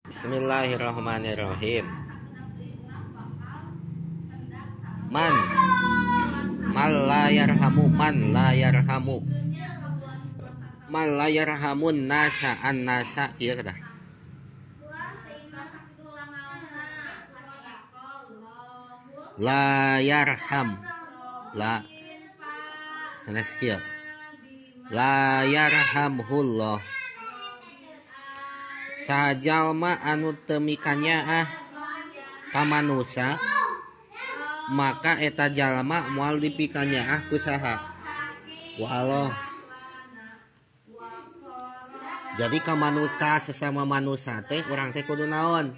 Bismillahirrahmanirrahim. Man la yarhamu man la yarhamun nasa an nasa ieu dah. La yarham la sanes kieu. La yarhamhullah. Sajalma anu teu mikanyaah ka manusia maka eta jalma moal dipikanyaah ku saha? Ku Allah. Jadi ka manusia sesama manusia teh urang teh kudu naon?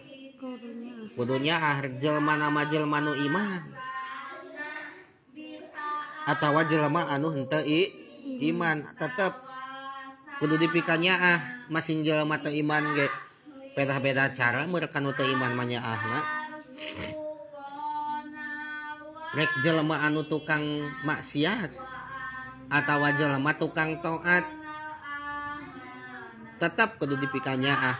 Kudu nyaah jelma nama jelma nu iman. Atawa jelma anu henteu iman tetep kudu dipikanyaah. Masing jelema teu iman ge beda-beda cara mereka nu teu iman mah nyaahna. Rek jelema anu tukang maksiat atawa jelema tukang taat tetap kudu dipikanyaah.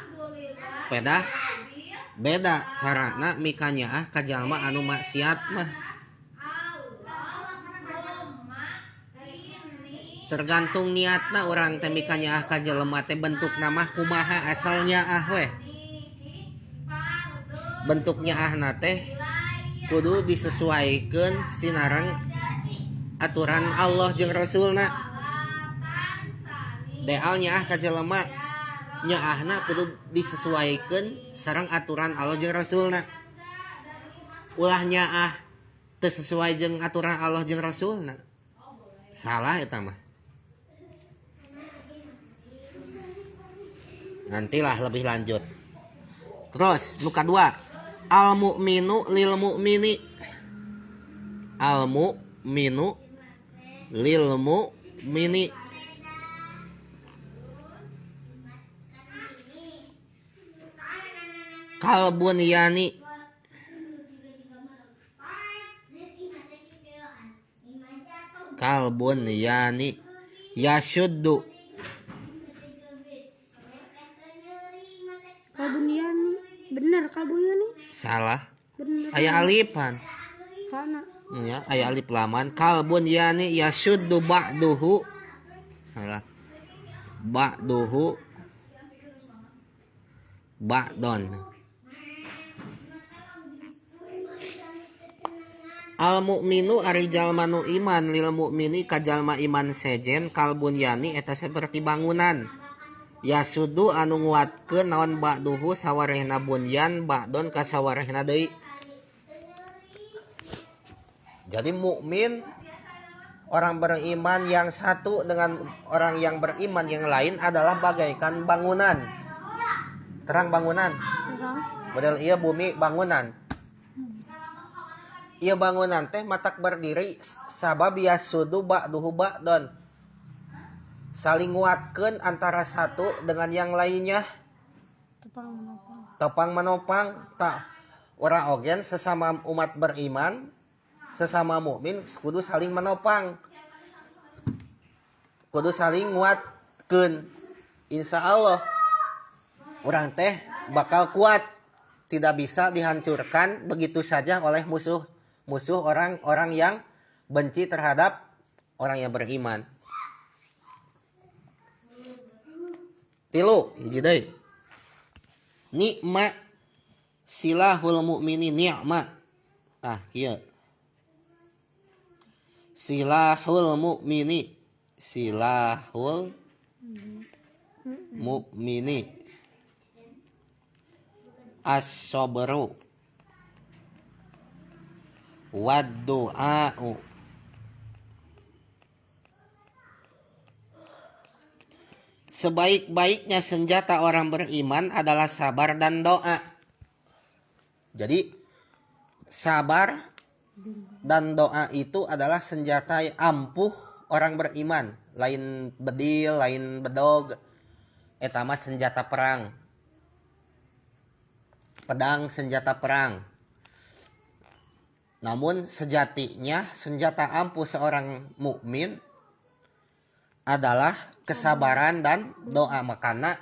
Beda carana mikanyaah ka jalma anu maksiat mah. Tergantung niatna orang teh mikanyaah ka jelema teh bentukna mah kumaha asalnya we. Bentuknya ahna teh kudu disesuaikeun sinareng aturan Allah jeung Rasulna. Deal nyaah ka jelema nyaahna kudu disesuaikeun sareng aturan Allah jeung Rasulna. Ulah nyaah teu sesuai jeung aturan Allah jeung Rasulna. Salah eta mah. Nantilah lebih lanjut. Terus nu kadua, al mu'minu lil mu'mini. Al mu'minu lil mu'mini. Kal bunyani. Kal bunyani yashuddu. Bener kabunya nih. Salah. Bener. Aya alifan. Kana. Ya, aya alif laman. Kalbun yani yasuddu ba'duhu. Salah. Ba'duhu ba'don. Al mu'minu ari jalma nu iman lil mu'mini ka jalma iman sejen kalbun yani eta seperti bangunan. Yasudu anu nguatkeun naon ba'duhu sawarehna bunyan ba'don ka sawarehna deui. Jadi mukmin orang beriman yang satu dengan orang yang beriman yang lain adalah bagaikan bangunan. Terang bangunan. Model ieu bumi bangunan. Ieu bangunan teh matak berdiri sabab yasudu ba'duhu ba'don. Saling nguatkeun antara satu dengan yang lainnya. Topang menopang. Tak ora ogen sesama umat beriman, sesama mukmin kudu saling menopang. Kudu saling nguatkeun. Insyaallah urang teh bakal kuat. Tidak bisa dihancurkan begitu saja oleh musuh orang-orang yang benci terhadap orang yang beriman. Tilu hiji deui. Nikma silahul mukmini ni'ma. Ieu. Silahul mukmini. Silahul mukmini. As-sabru. Wad-du'a'u. Sebaik-baiknya senjata orang beriman adalah sabar dan doa. Jadi sabar dan doa itu adalah senjata ampuh orang beriman. Lain bedil, lain bedog. Eta mah senjata perang. Pedang senjata perang. Namun sejatinya senjata ampuh seorang mukmin adalah kesabaran dan doa. Makanya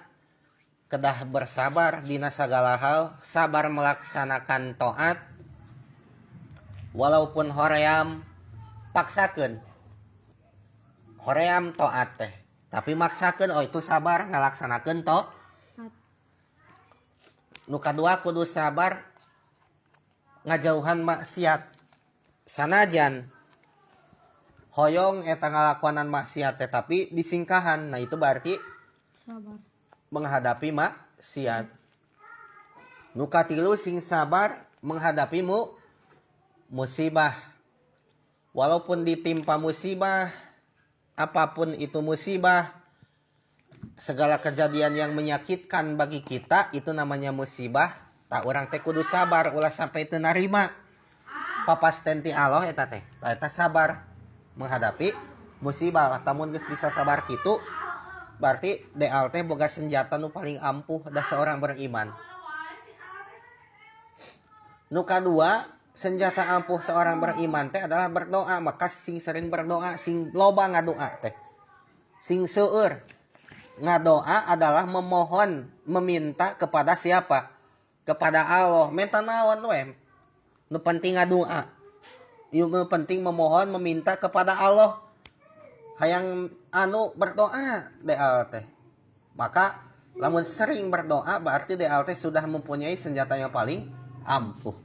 kedah bersabar dina sagala hal, sabar melaksanakan taat walaupun hoream paksakeun. Hoream taat teh, tapi maksakeun oh itu sabar ngalaksanakeun taat. Nu kadua kudu sabar ngajauhan maksiat. Sanajan hoyong eta ngalakonan maksiat tapi disingkahan. Nah itu berarti Sabar. menghadapi maksiat. Nu katilu sing sabar menghadapi musibah. Walaupun ditimpa musibah, apapun itu musibah, segala kejadian yang menyakitkan bagi kita itu namanya musibah. Tak orang teh kudu sabar ulah sampai teu narima papasten ti Allah eta teh. Eta sabar menghadapi musibah. Tamun geus bisa sabar kitu berarti deal teh boga senjata nu paling ampuh da seorang beriman. Nu kadua, senjata ampuh seorang beriman teh adalah berdoa. Maka sing sering berdoa, sing loba ngadoa teh, sing seueur ngadoa adalah memohon, meminta kepada siapa? Kepada Allah. Minta naon we? Nu penting ngadoa. Nu penting memohon, meminta kepada Allah. Hayang anu berdoa deal teh. Maka lamun sering berdoa berarti deal teh sudah mempunyai senjata yang paling ampuh.